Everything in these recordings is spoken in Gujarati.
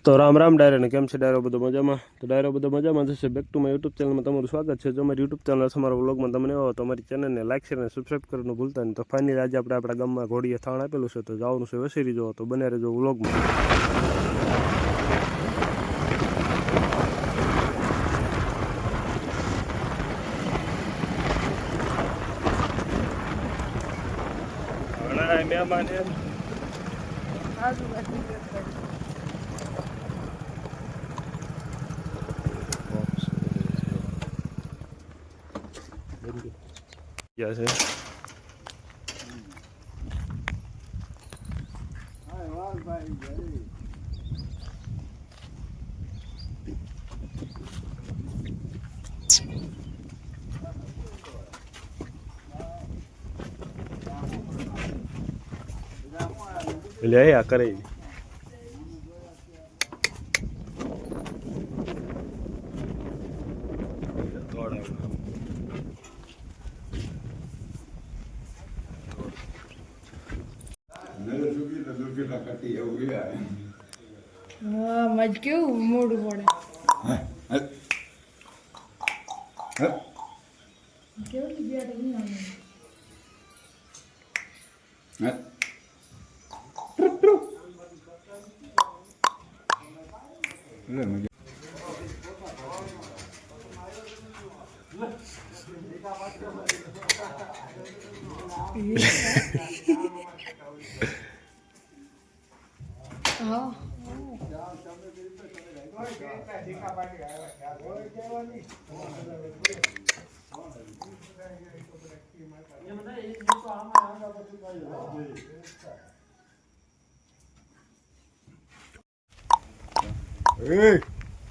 તો રામ રામ ડાયરો ને કેમ છે ડાયરો બધો મજામાં? તો ડાયરો બધો મજામાં જશે. બેક ટુ માય યુટ્યુબ ચેનલમાં તમારું સ્વાગત છે. જો મારી યુટ્યુબ ચેનલ તમારા વ્લોગમાં તમને આવો તો અમારી ચેનલને લાઈક શેર અને સબસ્ક્રાઈબ કરવાનું ભૂલતા નહીં. તો ફાઇનલી આજે આપણે આપણા ગામમાં ઘોડીએ થાણ આપેલું છે, તો જવાનું છે વસેરી જોવો, તો બને રહેજો વ્લોગમાં. મહેમાન ગયા છે. લે આ કરે મજ કેવું મોડું પડે કેવું હા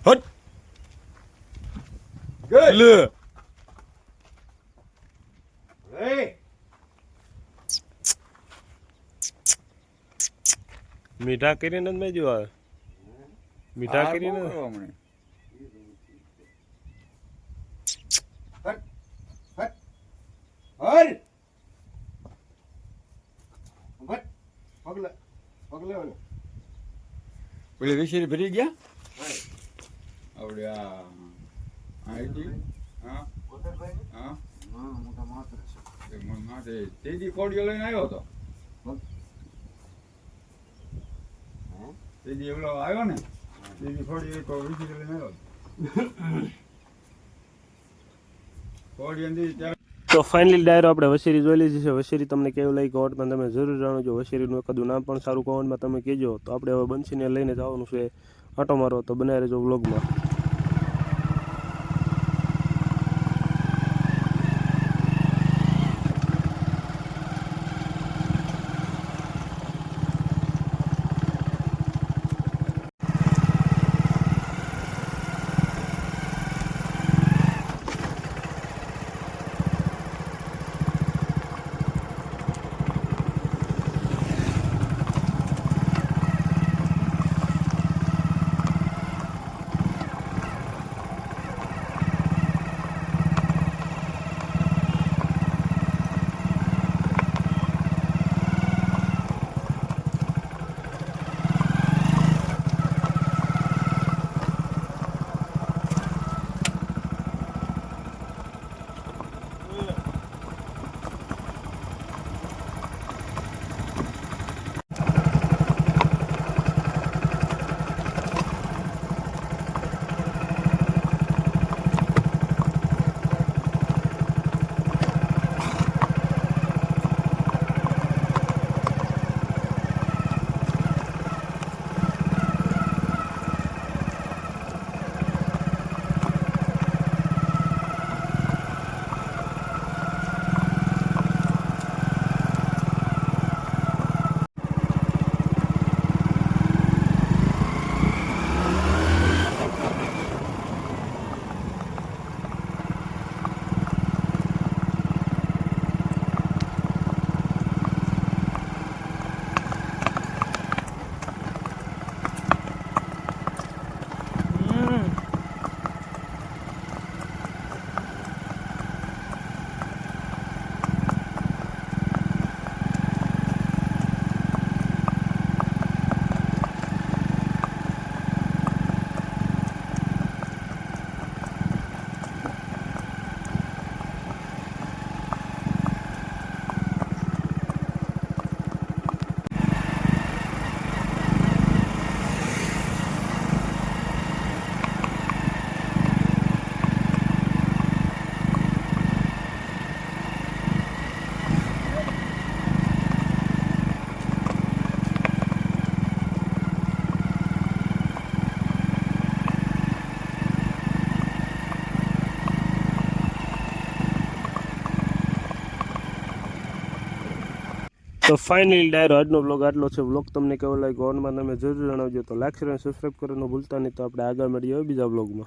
હટ લે મીઠા કરીને જ મેં જોવા મીઠા કરીને પેલી વિશેરી ભરી ગયા આવડે હા તેજી કોડીઓ લઈને આવ્યો હતો. તેજી એવડો આવ્યો ને તેજી કોડી તો વિશેરી લઈને આવ્યો કોડી અંદી ત્યારે. તો ફાઇનલી ડાયરો આપણે વસેરી જોઈ લીધી છે. વસેરી તમને કેવું લાગી કોમેન્ટમાં તમે જરૂર જાણજો. વસેરીનું એકાદું નામ પણ સારું કોમેન્ટમાં તમે કહેજો. તો આપણે હવે બંસીને લઈને જવાનું છે આટો મારો, તો બનાવી રહેજો વ્લોગમાં. તો ફાઇનલી ડાયરો આજનો બ્લોગ આટલો છે. બ્લોગ તમને કેવો લાગ્યો ઓનમાં તમે જરૂર જણાવજો. તો લાઈક શેર અને સબસ્ક્રાઈબ કરવાનું ભૂલતા નહીં. તો આપણે આગળ મળીએ બીજા બ્લોગમાં.